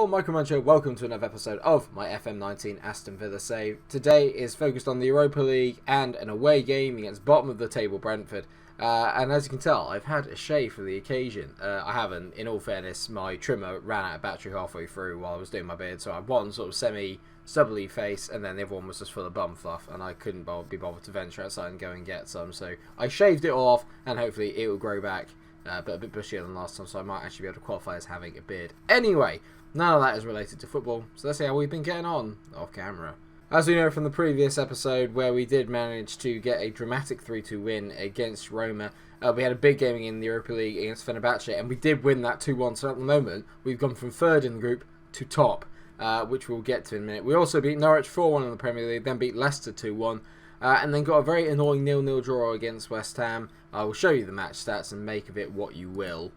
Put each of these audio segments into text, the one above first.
Hello, MikeRo, welcome to another episode of my FM19 Aston Villa save. Today is focused on the Europa League and an away game against bottom of the table Brentford. And as you can tell, I've had a shave for the occasion. I haven't, in all fairness, my trimmer ran out of battery halfway through while I was doing my beard, so I had one sort of semi-stubbly face, and then the other one was just full of bum fluff, and I couldn't be bothered to venture outside and go and get some, so I shaved it all off, and hopefully it will grow back, but a bit bushier than last time, so I might actually be able to qualify as having a beard. Anyway, none of that is related to football, so let's see how we've been getting on off camera. As we know from the previous episode where we did manage to get a dramatic 3-2 win against Roma, we had a big game in the Europa League against Fenerbahce and we did win that 2-1, so at the moment we've gone from third in the group to top, which we'll get to in a minute. We also beat Norwich 4-1 in the Premier League, then beat Leicester 2-1, and then got a very annoying 0-0 draw against West Ham. I will show you the match stats and make of it what you will.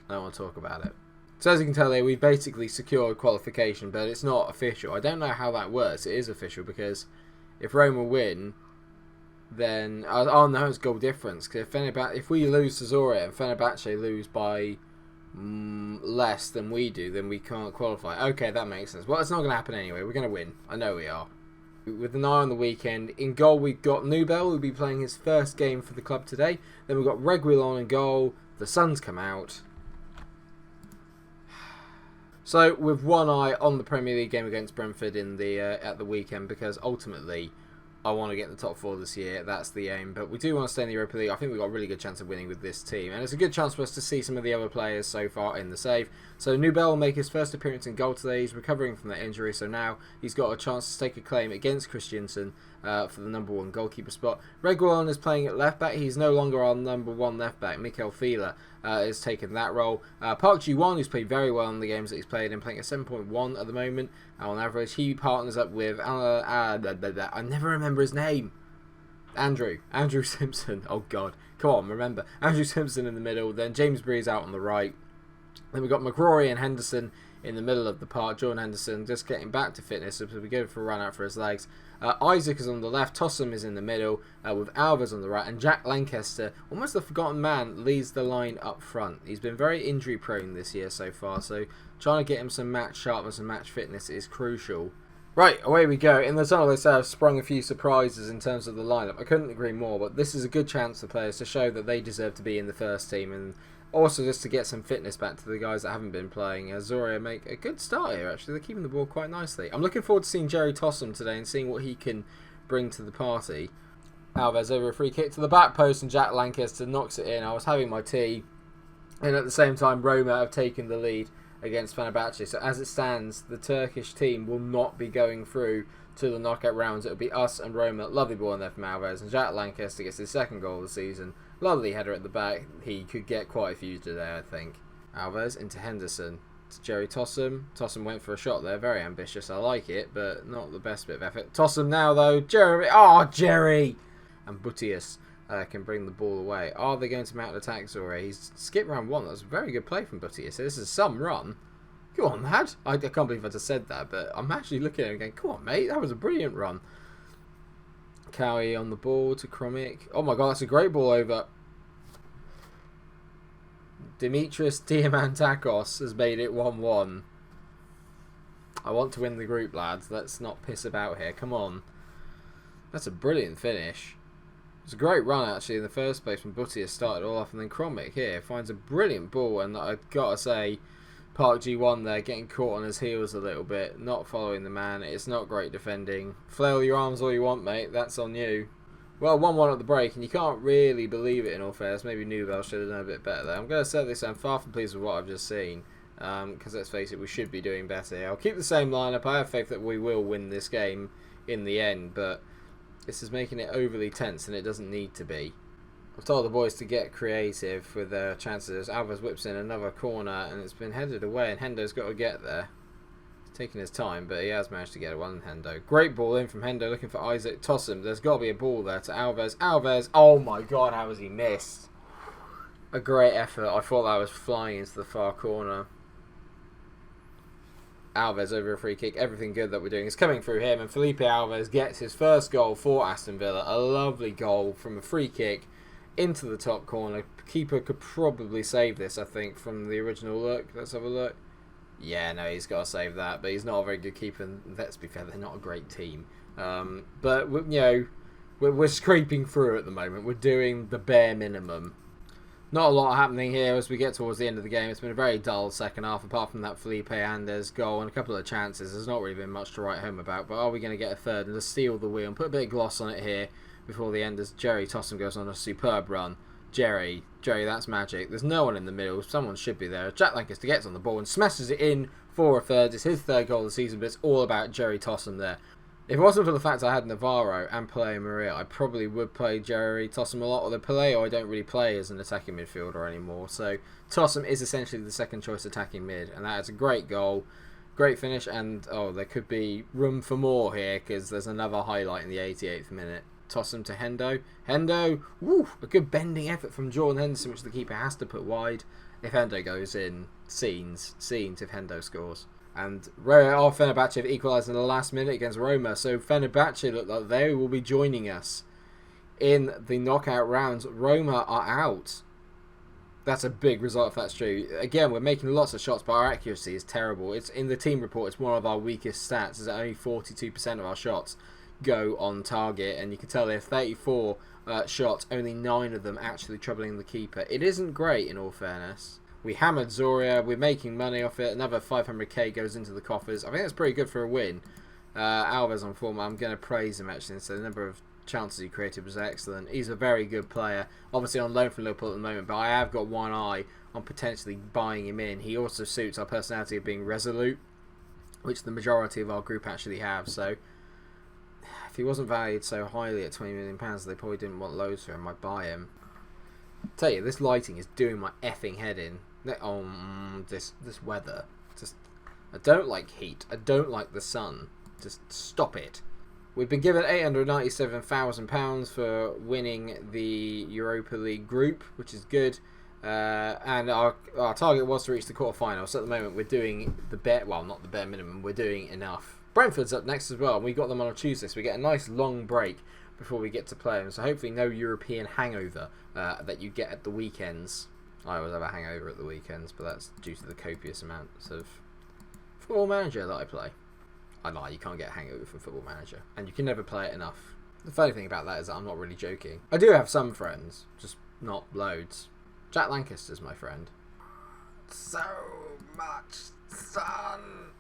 I don't want to talk about it. So as you can tell here, we've basically secured qualification, but it's not official. I don't know how that works. It is official because if Roma win, then... Oh no, it's goal difference. Because if we lose to Zorya and Fenerbahce lose by less than we do, then we can't qualify. Okay, that makes sense. Well, it's not going to happen anyway. We're going to win. I know we are. With an eye on the weekend, in goal we've got Nubel, who'll be playing his first game for the club today. Then we've got Reguilon in goal. The sun's come out. So, with one eye on the Premier League game against Brentford in the at the weekend, because ultimately I want to get the top four this year. That's the aim. But we do want to stay in the Europa League. I think we've got a really good chance of winning with this team. And it's a good chance for us to see some of the other players so far in the save. So Nubel will make his first appearance in goal today. He's recovering from that injury. So now he's got a chance to stake a claim against Christiansen for the number one goalkeeper spot. Reguilon is playing at left back. He's no longer our number one left back. Mikel has taken that role. Park Ji-won, who's played very well in the games that he's played and playing at 7.1 at the moment on average. He partners up with I never remember his name. Andrew Simpson. Oh god, come on, remember Andrew Simpson in the middle. Then James Breeze out on the right. Then we've got McCrory and Henderson in the middle of the park. Jordan Henderson just getting back to fitness, so we go for a run out for his legs. Isaac is on the left, Tossum is in the middle, with Alves on the right, and Jack Lancaster, almost the forgotten man, leads the line up front. He's been very injury prone this year so far, so trying to get him some match sharpness and match fitness is crucial. Right, away we go. In the tunnel, they say I've sprung a few surprises in terms of the lineup. I couldn't agree more, but this is a good chance for players to show that they deserve to be in the first team, and also just to get some fitness back to the guys that haven't been playing. Zorya make a good start here, actually. They're keeping the ball quite nicely. I'm looking forward to seeing Jerry Tossum today and seeing what he can bring to the party. Alves over a free kick to the back post and Jack Lancaster knocks it in. I was having my tea, and at the same time Roma have taken the lead against Fenerbahce. So as it stands, the Turkish team will not be going through to the knockout rounds. It'll be us and Roma. Lovely ball in there from Alves, and Jack Lancaster gets his second goal of the season. Lovely header at the back. He could get quite a few today, I think. Alves into Henderson. To Jerry Tossum. Tossum went for a shot there. Very ambitious. I like it, but not the best bit of effort. Tossum now, though. Jerry. Oh, Jerry! And Butius can bring the ball away. Are they going to mount an attack, Zorya? He's skipped round one. That's a very good play from Butius. This is some run. Go on, lad. I can't believe I just said that, but I'm actually looking at him going, come on, mate. That was a brilliant run. Cowie on the ball to Kromic. Oh my god, that's a great ball over. Dimitris Diamantakos has made it 1-1. I want to win the group, lads. Let's not piss about here. Come on. That's a brilliant finish. It's a great run, actually, in the first place when Butius started all off, and then Kromic here finds a brilliant ball, and I've got to say, Park Ji-won there getting caught on his heels a little bit, not following the man. It's not great defending. Flail your arms all you want, mate. That's on you. Well, 1-1 at the break, and you can't really believe it in all fairness. Maybe Nubel should have done a bit better there. I'm going to say this, I'm far from pleased with what I've just seen, because let's face it, we should be doing better. I'll keep the same lineup. I have faith that we will win this game in the end, but this is making it overly tense, and it doesn't need to be. I've told the boys to get creative with their chances. Alves whips in another corner, and it's been headed away, and Hendo's got to get there. He's taking his time, but he has managed to get it. Well, Hendo. Great ball in from Hendo, looking for Isaac Tossum. There's got to be a ball there to Alves. Alves, oh my god, how has he missed? A great effort. I thought that was flying into the far corner. Alves over a free kick. Everything good that we're doing is coming through him, and Felipe Alves gets his first goal for Aston Villa. A lovely goal from a free kick into the top corner. Keeper could probably save this, I think, from the original look. Let's have a look. Yeah, no, he's got to save that, but he's not a very good keeper. And let's be fair, they're not a great team. But we're scraping through at the moment. We're doing the bare minimum. Not a lot happening here as we get towards the end of the game. It's been a very dull second half, apart from that Felipe Andes goal and a couple of chances. There's not really been much to write home about, but are we going to get a third and just steal the wheel and put a bit of gloss on it here before the end as Jerry Tossum goes on a superb run. Jerry, that's magic. There's no one in the middle. Someone should be there. Jack Lancaster gets on the ball and smashes it in for a third. It's his third goal of the season, but it's all about Jerry Tossum there. If it wasn't for the fact I had Navarro and Pelé Maria, I probably would play Jerry Tossum a lot. Although Pelé, I don't really play as an attacking midfielder anymore. So Tossum is essentially the second choice attacking mid. And that is a great goal. Great finish. And there could be room for more here because there's another highlight in the 88th minute. Tossum to Hendo. Hendo, woo, a good bending effort from Jordan Henderson, which the keeper has to put wide. If Hendo goes in, scenes if Hendo scores. And Fenerbahce have equalised in the last minute against Roma. So Fenerbahce look like they will be joining us in the knockout rounds. Roma are out. That's a big result if that's true. Again, we're making lots of shots, but our accuracy is terrible. It's in the team report. It's one of our weakest stats. Is that only 42% of our shots go on target, and you can tell there are 34 shots, only 9 of them actually troubling the keeper. It isn't great, in all fairness. We hammered Zoria, we're making money off it, another 500k goes into the coffers. I think that's pretty good for a win. Alves on form, I'm going to praise him actually, so the number of chances he created was excellent. He's a very good player, obviously on loan from Liverpool at the moment, but I have got one eye on potentially buying him in. He also suits our personality of being resolute, which the majority of our group actually have, so if he wasn't valued so highly at £20 million, they probably didn't want loads for him. I'd buy him. Tell you, this lighting is doing my effing head in. This weather. I don't like heat. I don't like the sun. Just stop it. We've been given £897,000 for winning the Europa League group, which is good. And our target was to reach the quarterfinals. So at the moment, we're doing not the bare minimum. We're doing enough. Brentford's up next as well, and we got them on a Tuesday, so we get a nice long break before we get to play them. So hopefully no European hangover that you get at the weekends. I always have a hangover at the weekends, but that's due to the copious amounts of Football Manager that I play. I lie, you can't get a hangover from Football Manager, and you can never play it enough. The funny thing about that is that I'm not really joking. I do have some friends, just not loads. Jack Lancaster's my friend. So much sun!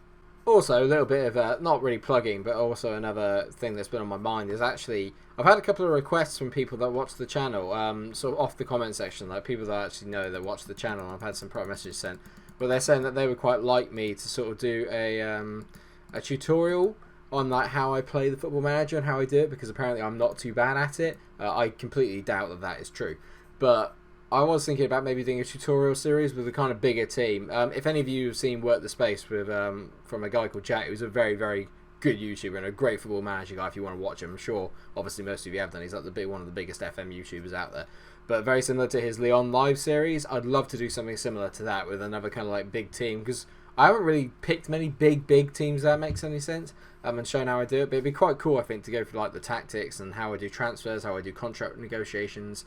Also, a little bit of not really plugging, but also another thing that's been on my mind is actually I've had a couple of requests from people that watch the channel, sort of off the comment section, like people that actually know that watch the channel. And I've had some private messages sent, but they're saying that they would quite like me to sort of do a tutorial on like how I play the Football Manager and how I do it, because apparently I'm not too bad at it. I completely doubt that is true, but I was thinking about maybe doing a tutorial series with a kind of bigger team. If any of you have seen Work the Space with from a guy called Jack, who's a very, very good YouTuber and a great Football Manager guy if you want to watch him. I'm sure, obviously, most of you have done. He's like one of the biggest FM YouTubers out there. But very similar to his Leon Live series, I'd love to do something similar to that with another kind of like big team, because I haven't really picked many big teams, if that makes any sense, and shown how I do it. But it'd be quite cool, I think, to go through like the tactics and how I do transfers, how I do contract negotiations,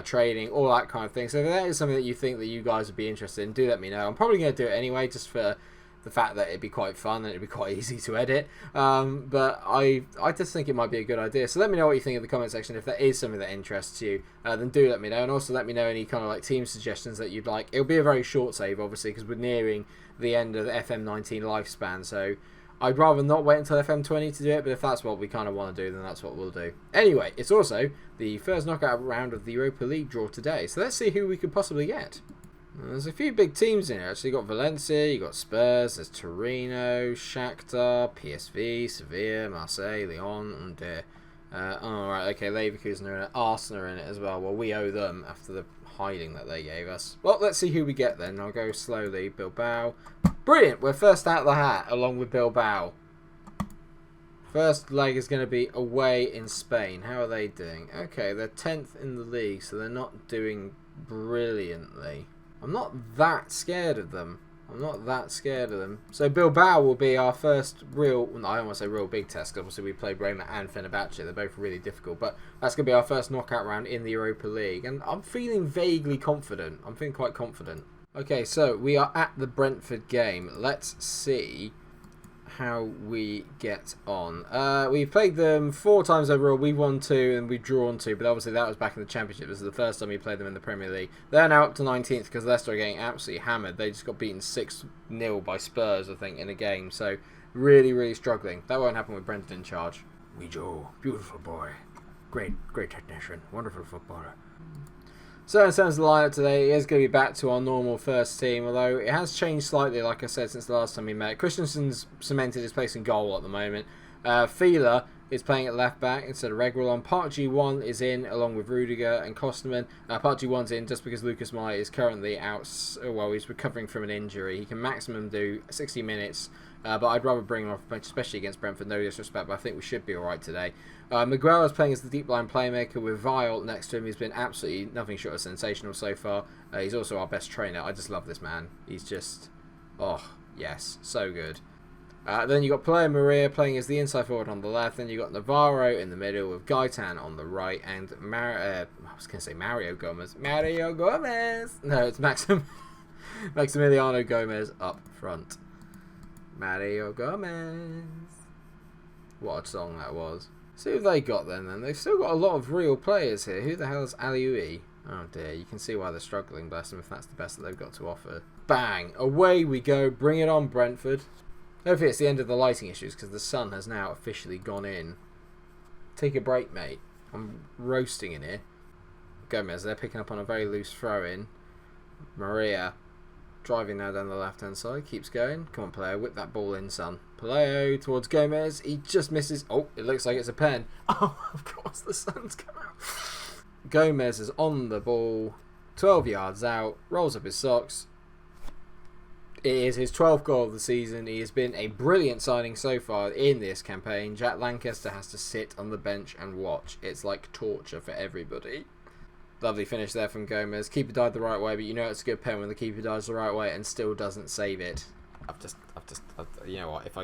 trading, all that kind of thing. So if that is something that you think that you guys would be interested in, do let me know. I'm probably going to do it anyway, just for the fact that it'd be quite fun and it'd be quite easy to edit. But I just think it might be a good idea. So let me know what you think in the comment section. If that is something that interests you, then do let me know. And also let me know any kind of like team suggestions that you'd like. It'll be a very short save, obviously, because we're nearing the end of the FM19 lifespan. So I'd rather not wait until FM20 to do it, but if that's what we kind of want to do, then that's what we'll do. Anyway, it's also the first knockout round of the Europa League draw today, so let's see who we could possibly get. There's a few big teams in here, actually. You got Valencia, you got Spurs, there's Torino, Shakhtar, PSV, Sevilla, Marseille, Lyon, and alright, okay, Leverkusen are in it, Arsenal are in it as well. Well, we owe them after the hiding that they gave us. Well, let's see who we get then. I'll go slowly. Bilbao. Brilliant! We're first out of the hat, along with Bilbao. First leg is going to be away in Spain. How are they doing? Okay, they're 10th in the league, so they're not doing brilliantly. I'm not that scared of them. I'm not that scared of them. So Bilbao will be our first real, well, I don't want to say real big test, because obviously we played Roma and Fenerbahce. They're both really difficult, but that's going to be our first knockout round in the Europa League. And I'm feeling vaguely confident. I'm feeling quite confident. Okay, so we are at the Brentford game. Let's see how we get on. We've played them 4 times overall. We've won 2 and we've drawn 2, but obviously that was back in the Championship. This is the first time we played them in the Premier League. They're now up to 19th because Leicester are getting absolutely hammered. They just got beaten 6-0 by Spurs, I think, in a game. So really, really struggling. That won't happen with Brentford in charge. Wee Joe, beautiful boy. Great technician. Wonderful footballer. So in terms of the lineup today, it is going to be back to our normal first team, although it has changed slightly, like I said, since the last time we met. Christensen's cemented his place in goal at the moment. Fila is playing at left back instead of Reguilon. Park Ji-won is in along with Rudiger and Kosterman. Park Ji-won's in just because Lucas Meyer is currently out. Well, he's recovering from an injury. He can maximum do 60 minutes, but I'd rather bring him off, especially against Brentford. No disrespect, but I think we should be alright today. MikeRo is playing as the deep line playmaker with Vile next to him. He's been absolutely nothing short of sensational so far. He's also our best trainer. I just love this man. He's just, oh yes, so good. Then you got Player Maria playing as the inside forward on the left. Then you got Navarro in the middle with Gaitan on the right, and I was going to say Mario Gomez. Mario Gomez. No, it's Maximiliano Gomez up front. Mario Gomez. What a song that was. See who they got then. They've still got a lot of real players here. Who the hell is Aliui? Oh dear, you can see why they're struggling, bless them, if that's the best that they've got to offer. Bang! Away we go. Bring it on, Brentford. Hopefully it's the end of the lighting issues because the sun has now officially gone in. Take a break, mate. I'm roasting in here. Gomez, they're picking up on a very loose throw-in. Maria driving now down the left-hand side. Keeps going. Come on, player. Whip that ball in, son. Paleo towards Gomez. He just misses. Oh, it looks like it's a pen. Oh, of course, the sun's come out. Gomez is on the ball. 12 yards out. Rolls up his socks. It is his 12th goal of the season. He has been a brilliant signing so far in this campaign. Jack Lancaster has to sit on the bench and watch. It's like torture for everybody. Lovely finish there from Gomez. Keeper died the right way, but you know it's a good pen when the keeper dies the right way and still doesn't save it. You know what? I've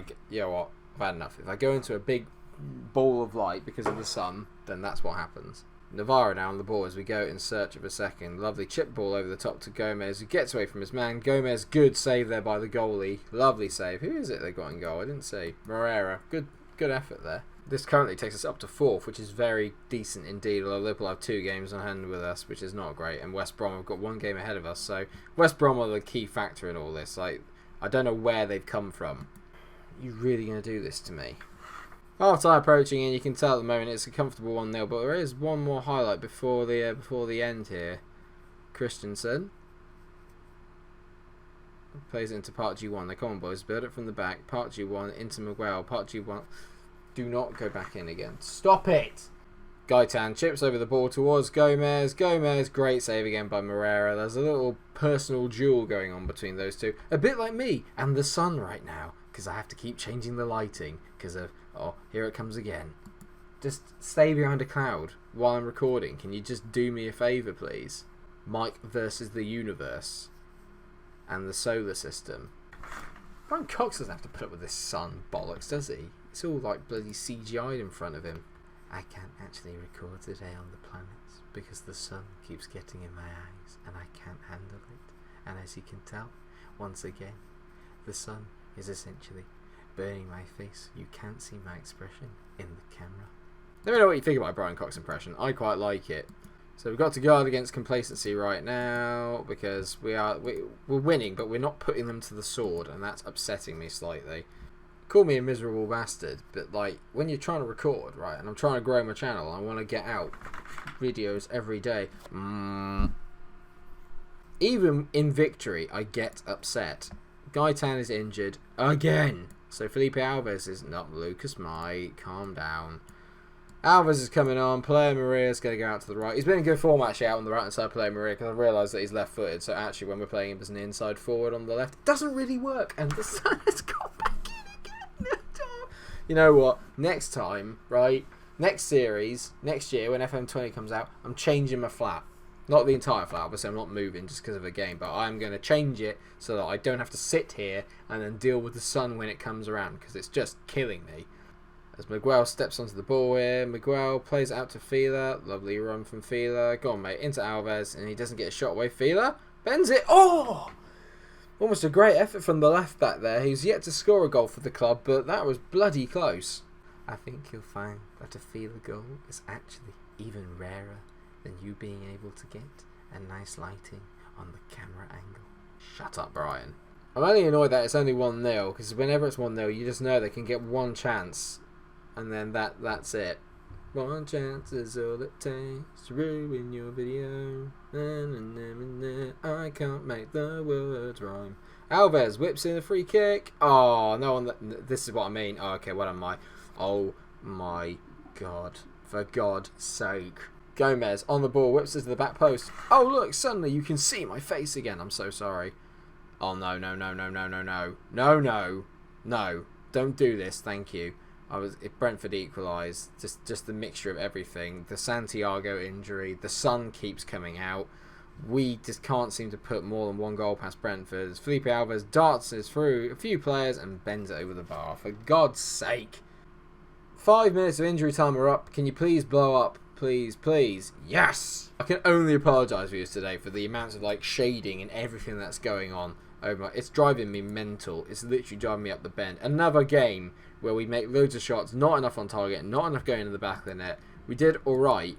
had enough. If I go into a big ball of light because of the sun, then that's what happens. Navarro now on the ball as we go in search of a second. Lovely chip ball over the top to Gomez, who gets away from his man. Gomez, good save there by the goalie. Lovely save. Who is it they got in goal? I didn't see. Moreira. Good effort there. This currently takes us up to 4th, which is very decent indeed. Although Liverpool have 2 games on hand with us, which is not great. And West Brom have got 1 game ahead of us. So West Brom are the key factor in all this. Like, I don't know where they've come from. You really going to do this to me? Half time approaching, and you can tell at the moment it's a comfortable 1-0, but there is one more highlight before the end here. Christensen plays it into Park Ji-won. They come on, boys, build it from the back. Park Ji-won into Miguel. Park Ji-won, do not go back in again. Stop it! Gaitan chips over the ball towards Gomez. Gomez, great save again by Moreira. There's a little personal duel going on between those two. A bit like me and the sun right now, because I have to keep changing the lighting because of, oh, here it comes again. Just stay behind a cloud while I'm recording. Can you just do me a favour, please? Mike versus the universe and the solar system. Brian Cox doesn't have to put up with this sun bollocks, does he? It's all like bloody CGI'd in front of him. I can't actually record today on the planets because the sun keeps getting in my eyes and I can't handle it. And as you can tell, once again, the sun is essentially burning my face. You can't see my expression in the camera. Let me know what you think about Brian Cox's impression. I quite like it. So we've got to guard against complacency right now because we're winning, but we're not putting them to the sword, and that's upsetting me slightly. Call me a miserable bastard, but like when you're trying to record, right, and I'm trying to grow my channel, I want to get out videos every day. Even in victory, I get upset. Gaitan is injured again. So Felipe Alves is not Lucas Mai. Calm down. Alves is coming on. Player Maria's going to go out to the right. He's been in good form actually out on the right hand side, Player Maria, because I've realised that he's left footed. So actually when we're playing him as an inside forward on the left, it doesn't really work. And the sun has gone back in again. You know what? Next time, right? Next series, next year when FM20 comes out, I'm changing my flat. Not the entire flat, obviously I'm not moving just because of a game, but I'm going to change it so that I don't have to sit here and then deal with the sun when it comes around, because it's just killing me. As Miguel steps onto the ball here, Miguel plays it out to Fila. Lovely run from Fila. Go on, mate, into Alves, and he doesn't get a shot away. Fila bends it. Oh! Almost a great effort from the left back there. He's yet to score a goal for the club, but that was bloody close. I think you'll find that a Fila goal is actually even rarer than you being able to get a nice lighting on the camera angle. Shut up, Brian. I'm only annoyed that it's only 1-0, because whenever it's 1-0, you just know they can get one chance, and then that's it. One chance is all it takes to ruin your video. I can't make the words rhyme. Alves whips in a free kick. Oh, no one. This is what I mean. Oh, okay, what am I? Oh my god. For God's sake. Gomez on the ball, whips it to the back post. Oh, look, suddenly you can see my face again. I'm so sorry. Oh, no. No. Don't do this, thank you. If Brentford equalised, just the mixture of everything. The Santiago injury, the sun keeps coming out. We just can't seem to put more than one goal past Brentford. Felipe Alves darts through a few players and bends it over the bar. For God's sake. 5 minutes of injury time are up. Can you please blow up? Please. Yes! I can only apologise for you today for the amounts of shading and everything that's going on. It's driving me mental. It's literally driving me up the bend. Another game where we make loads of shots, not enough on target, not enough going in the back of the net. We did alright,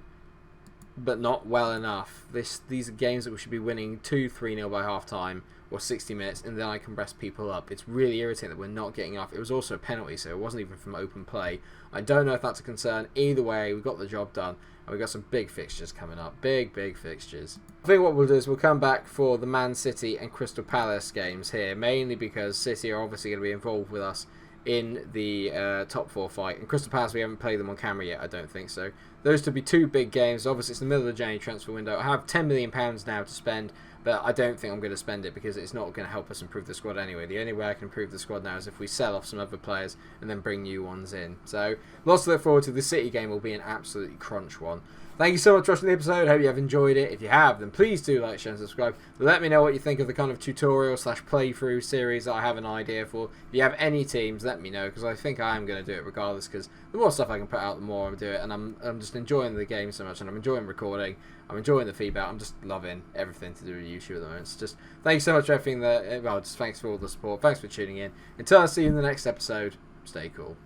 but not well enough. These are games that we should be winning 2-3-0 by half time or 60 minutes, and then I can rest people up. It's really irritating that we're not getting enough. It was also a penalty, so it wasn't even from open play. I don't know if that's a concern. Either way, we got the job done, and we've got some big fixtures coming up. Big fixtures. I think what we'll do is we'll come back for the Man City and Crystal Palace games here, mainly because City are obviously going to be involved with us in the top 4 fight. And Crystal Palace, we haven't played them on camera yet, I don't think so. Those to be 2 big games. Obviously, it's the middle of the January transfer window. I have £10 million now to spend, but I don't think I'm going to spend it because it's not going to help us improve the squad anyway. The only way I can improve the squad now is if we sell off some other players and then bring new ones in. So, lots to look forward to. The City game will be an absolutely crunch one. Thank you so much for watching the episode. Hope you have enjoyed it. If you have, then please do like, share and subscribe. Let me know what you think of the kind of tutorial / playthrough series that I have an idea for. If you have any teams, let me know, because I think I am going to do it regardless, because the more stuff I can put out, the more I'll do it. And I'm just enjoying the game so much, and I'm enjoying recording. I'm enjoying the feedback. I'm just loving everything to do with YouTube at the moment. It's just, thanks so much for everything just thanks for all the support. Thanks for tuning in. Until I see you in the next episode, stay cool.